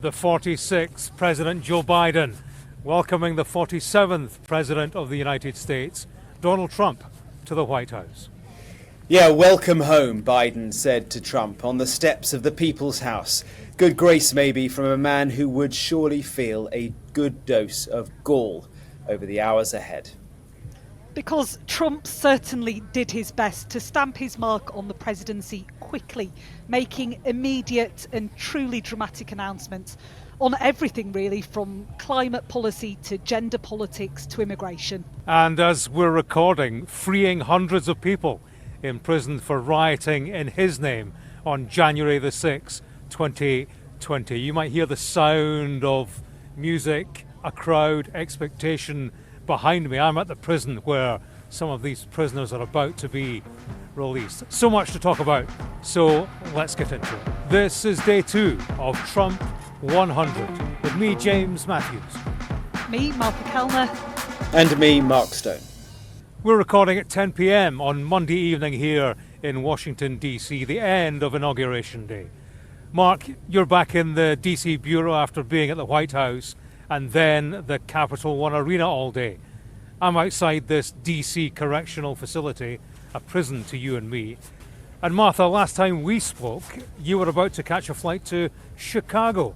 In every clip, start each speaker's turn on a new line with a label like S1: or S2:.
S1: The 46th President Joe Biden welcoming the 47th President of the United States, Donald Trump, to the White House.
S2: Yeah, welcome home, Biden said to Trump on the steps of the People's House. Good grace maybe from a man who would surely feel a good dose of gall over the hours ahead.
S3: Because Trump certainly did his best to stamp his mark on the presidency quickly, making immediate and truly dramatic announcements on everything really, from climate policy to gender politics to immigration.
S1: And as we're recording, freeing hundreds of people imprisoned for rioting in his name on January the 6th, 2020. You might hear the sound of music, a crowd, expectation behind me. I'm at the prison where some of these prisoners are about to be released. So much to talk about, so let's get into it. This is day 2 of Trump 100 with me, James Matthews.
S3: Me, Martha Kelner.
S2: And me, Mark Stone.
S1: We're recording at 10 p.m. on Monday evening here in Washington, D.C., the end of Inauguration Day. Mark, you're back in the D.C. Bureau after being at the White House and then the Capital One Arena all day. I'm outside this D.C. correctional facility, a prison to you and me. And Martha, last time we spoke, you were about to catch a flight to Chicago.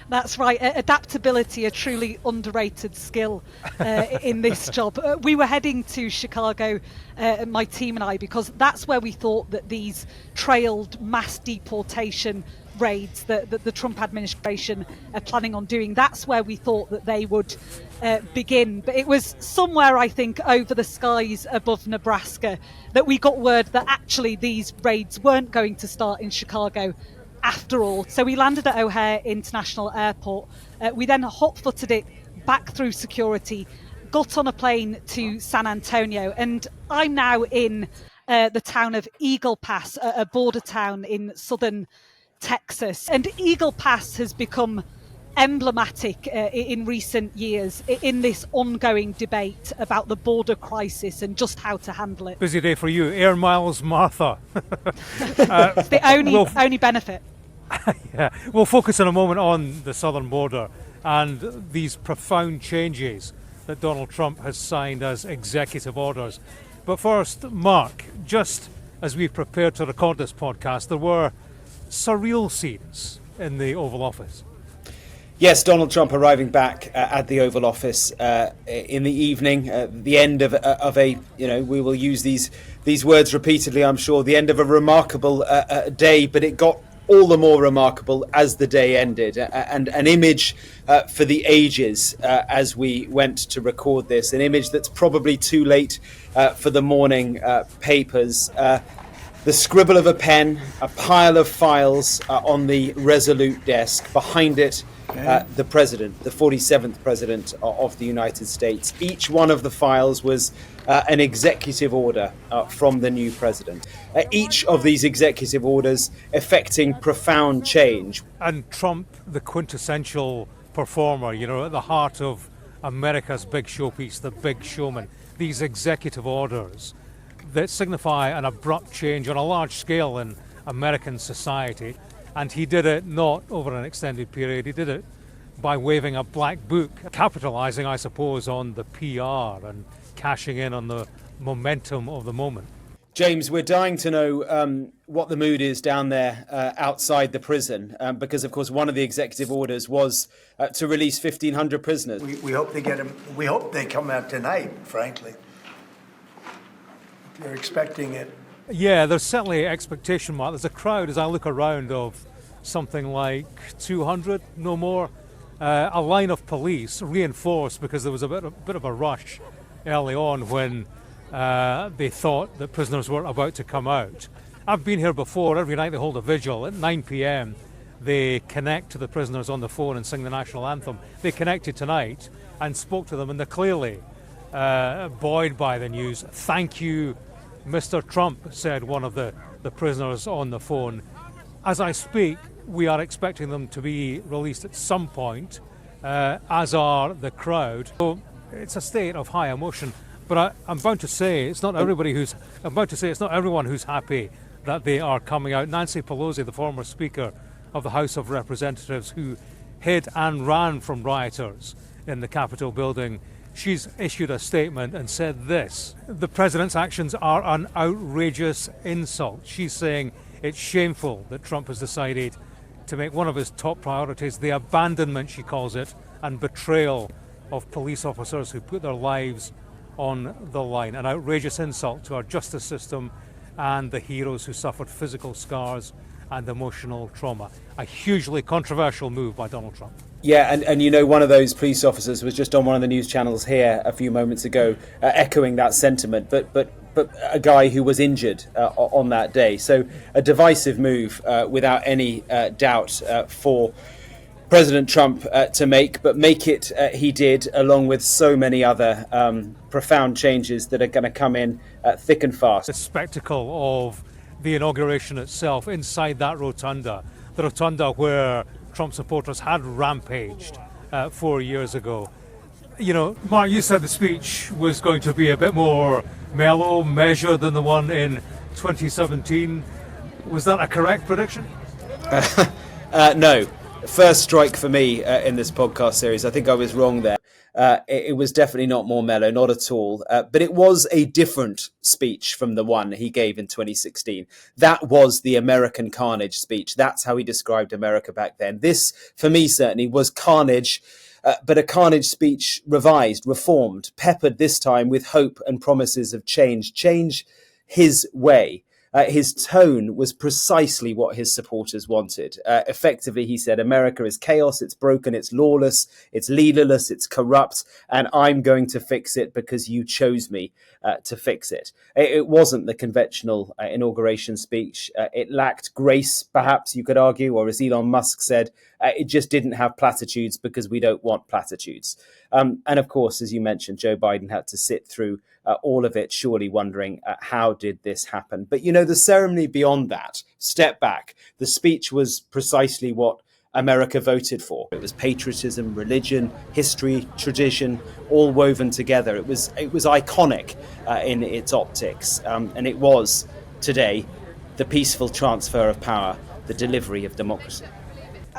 S3: That's right. Adaptability, a truly underrated skill in this job. We were heading to Chicago, my team and I, because that's where we thought that these trailed mass deportation raids that the Trump administration are planning on doing, that's where we thought that they would begin. But it was somewhere, I think, over the skies above Nebraska that we got word that actually these raids weren't going to start in Chicago after all. So we landed at O'Hare International Airport. We then hot-footed it back through security, got on a plane to San Antonio, and I'm now in the town of Eagle Pass, a border town in southern Texas. And Eagle Pass has become emblematic in recent years in this ongoing debate about the border crisis and just how to handle it.
S1: Busy day for you. Air miles, Martha.
S3: It's the only benefit.
S1: Yeah, we'll focus in a moment on the southern border and these profound changes that Donald Trump has signed as executive orders. But first, Mark, just as we prepared to record this podcast, there were surreal scenes in the Oval Office.
S2: Yes, Donald Trump arriving back at the Oval Office in the evening, the end of a, we will use these words repeatedly, I'm sure, the end of a remarkable day, but it got all the more remarkable as the day ended, and an image for the ages as we went to record this, an image that's probably too late for the morning papers. The scribble of a pen, a pile of files on the Resolute desk. Behind it, the president, the 47th president of the United States. Each one of the files was an executive order from the new president. Each of these executive orders affecting profound change.
S1: And Trump, the quintessential performer, at the heart of America's big showpiece, the big showman. These executive orders that signify an abrupt change on a large scale in American society. And he did it not over an extended period, he did it by waving a black book, capitalizing, I suppose, on the PR and cashing in on the momentum of the moment.
S2: James, we're dying to know what the mood is down there outside the prison, because, of course, one of the executive orders was to release 1,500 prisoners.
S4: We hope they get them. We hope they come out tonight, frankly. They're expecting it.
S1: Yeah, there's certainly expectation, Mark. There's a crowd, as I look around, of something like 200, no more. A line of police reinforced because there was a bit of a rush early on when they thought that prisoners were about to come out. I've been here before. Every night they hold a vigil. At 9 p.m. they connect to the prisoners on the phone and sing the national anthem. They connected tonight and spoke to them, and they're clearly buoyed by the news. Thank you, Mr. Trump, said one of the prisoners on the phone. As I speak, we are expecting them to be released at some point, as are the crowd. So it's a state of high emotion. But I'm bound to say it's not everybody it's not everyone who's happy that they are coming out. Nancy Pelosi, the former Speaker of the House of Representatives who hid and ran from rioters in the Capitol building. She's issued a statement and said this: the president's actions are an outrageous insult. She's saying it's shameful that Trump has decided to make one of his top priorities the abandonment, she calls it, and betrayal of police officers who put their lives on the line. An outrageous insult to our justice system and the heroes who suffered physical scars and emotional trauma. A hugely controversial move by Donald Trump.
S2: Yeah, and you know, one of those police officers was just on one of the news channels here a few moments ago, echoing that sentiment, but a guy who was injured on that day. So a divisive move without any doubt for President Trump to make, but make it he did, along with so many other profound changes that are going to come in thick and fast.
S1: The spectacle of the inauguration itself inside that rotunda, the rotunda where Trump supporters had rampaged 4 years ago. You know, Mark, you said the speech was going to be a bit more mellow, measured than the one in 2017. Was that a correct prediction?
S2: No. First strike for me in this podcast series. I think I was wrong there. It was definitely not more mellow, not at all. But it was a different speech from the one he gave in 2016. That was the American carnage speech. That's how he described America back then. This, for me, certainly was carnage, but a carnage speech revised, reformed, peppered this time with hope and promises of change. Change his way. His tone was precisely what his supporters wanted. Effectively, he said, America is chaos, it's broken, it's lawless, it's leaderless, it's corrupt, and I'm going to fix it because you chose me to fix it. It wasn't the conventional inauguration speech. It lacked grace, perhaps you could argue, or as Elon Musk said, it just didn't have platitudes because we don't want platitudes. And of course, as you mentioned, Joe Biden had to sit through all of it, surely wondering how did this happen? But, you know, the ceremony beyond that, step back, the speech was precisely what America voted for. It was patriotism, religion, history, tradition, all woven together. It was iconic in its optics. And it was, today, the peaceful transfer of power, the delivery of democracy.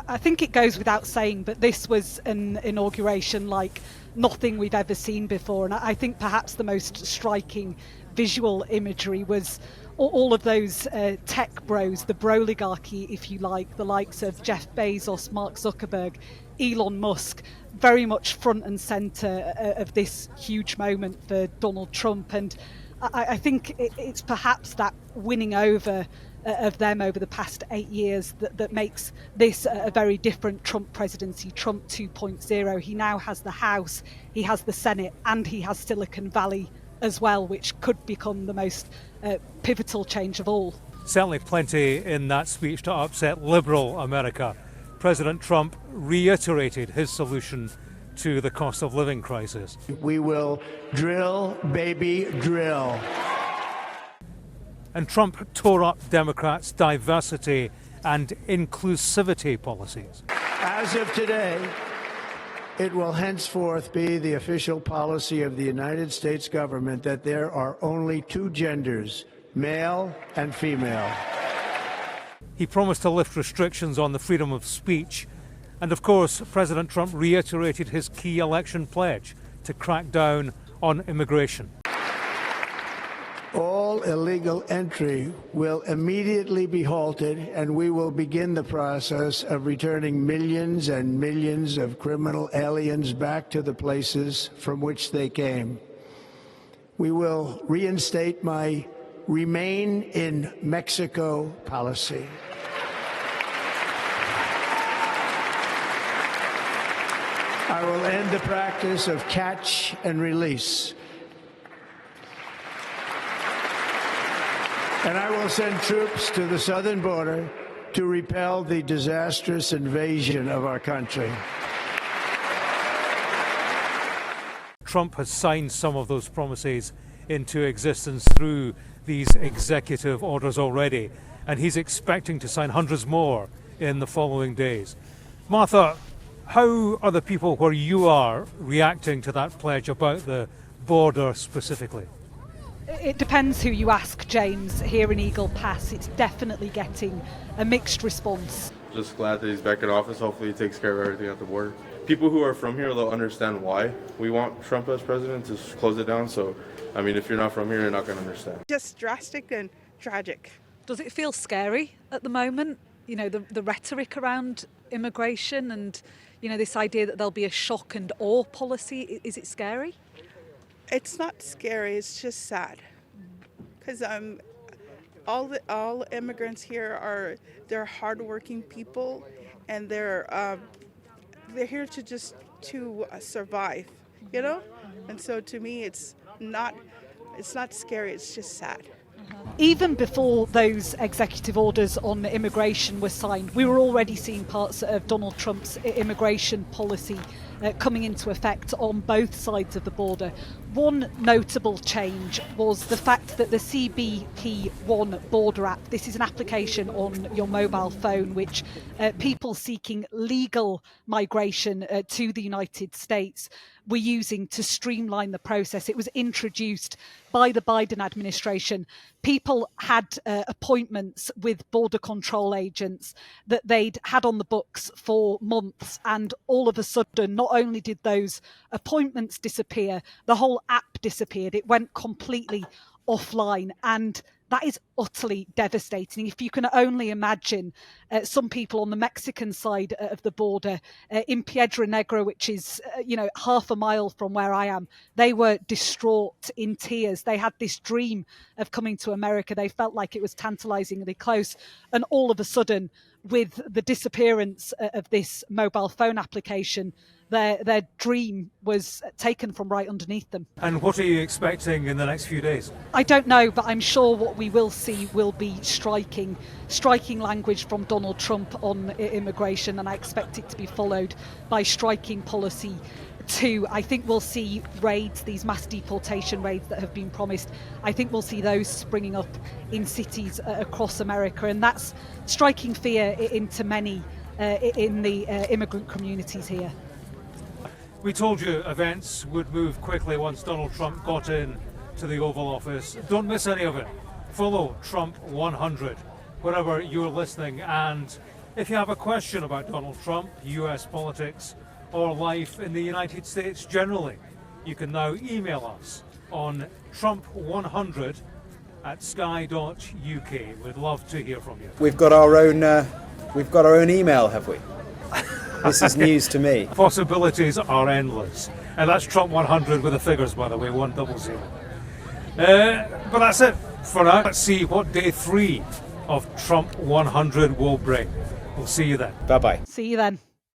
S3: I think it goes without saying, but this was an inauguration like nothing we've ever seen before. And I think perhaps the most striking visual imagery was all of those tech bros, the broligarchy, if you like, the likes of Jeff Bezos, Mark Zuckerberg, Elon Musk, very much front and centre of this huge moment for Donald Trump. And I think it's perhaps that winning over of them over the past 8 years that makes this a very different Trump presidency, Trump 2.0. He now has the House, he has the Senate, and he has Silicon Valley as well, which could become the most pivotal change of all.
S1: Certainly plenty in that speech to upset liberal America. President Trump reiterated his solution to the cost of living crisis.
S4: We will drill, baby, drill.
S1: And Trump tore up Democrats' diversity and inclusivity policies.
S4: As of today, it will henceforth be the official policy of the United States government that there are only two genders, male and female.
S1: He promised to lift restrictions on the freedom of speech. And of course, President Trump reiterated his key election pledge to crack down on immigration.
S4: All illegal entry will immediately be halted, and we will begin the process of returning millions and millions of criminal aliens back to the places from which they came. We will reinstate my Remain in Mexico policy. I will end the practice of catch and release. And I will send troops to the southern border to repel the disastrous invasion of our country.
S1: Trump has signed some of those promises into existence through these executive orders already, and he's expecting to sign hundreds more in the following days. Martha, how are the people where you are reacting to that pledge about the border specifically?
S3: It depends who you ask, James. Here in Eagle Pass, it's definitely getting a mixed response.
S5: Just glad that he's back in office. Hopefully he takes care of everything at the border. People who are from here, they'll understand why we want Trump as president, to close it down. So, I mean, if you're not from here, you're not going to understand.
S6: Just drastic and tragic.
S3: Does it feel scary at the moment? You know, the rhetoric around immigration and, you know, this idea that there'll be a shock and awe policy. Is it scary?
S6: It's not scary, it's just sad. Because all immigrants here they're hardworking people, and they're here to survive, you know? And so to me it's not scary, it's just sad.
S3: Even before those executive orders on immigration were signed, we were already seeing parts of Donald Trump's immigration policy coming into effect on both sides of the border. One notable change was the fact that the CBP One Border app, this is an application on your mobile phone which people seeking legal migration to the United States were using to streamline the process. It was introduced by the Biden administration. People had appointments with border control agents that they'd had on the books for months, and all of a sudden, not only did those appointments disappear, the whole app disappeared. It went completely offline, and that is utterly devastating. If you can only imagine some people on the Mexican side of the border, in Piedra Negra, which is, half a mile from where I am, they were distraught, in tears. They had this dream of coming to America. They felt like it was tantalizingly close. And all of a sudden, with the disappearance of this mobile phone application, their dream was taken from right underneath them.
S1: And what are you expecting in the next few days?
S3: I don't know, but I'm sure what we will see will be striking language from Donald Trump on immigration, and I expect it to be followed by striking policy too. I think we'll see raids, these mass deportation raids that have been promised. I think we'll see those springing up in cities across America, and that's striking fear into many in the immigrant communities here.
S1: We told you events would move quickly once Donald Trump got in to the Oval Office. Don't miss any of it. Follow Trump 100 wherever you're listening. And if you have a question about Donald Trump, US politics, or life in the United States generally, you can now email us on trump100@sky.uk. We'd love to hear from you.
S2: We've got our own email, have we? This is news to me.
S1: Possibilities are endless. And that's Trump 100 with the figures, by the way, 100. But that's it for now. Let's see what day 3 of Trump 100 will bring. We'll see you then.
S2: Bye-bye.
S3: See you then.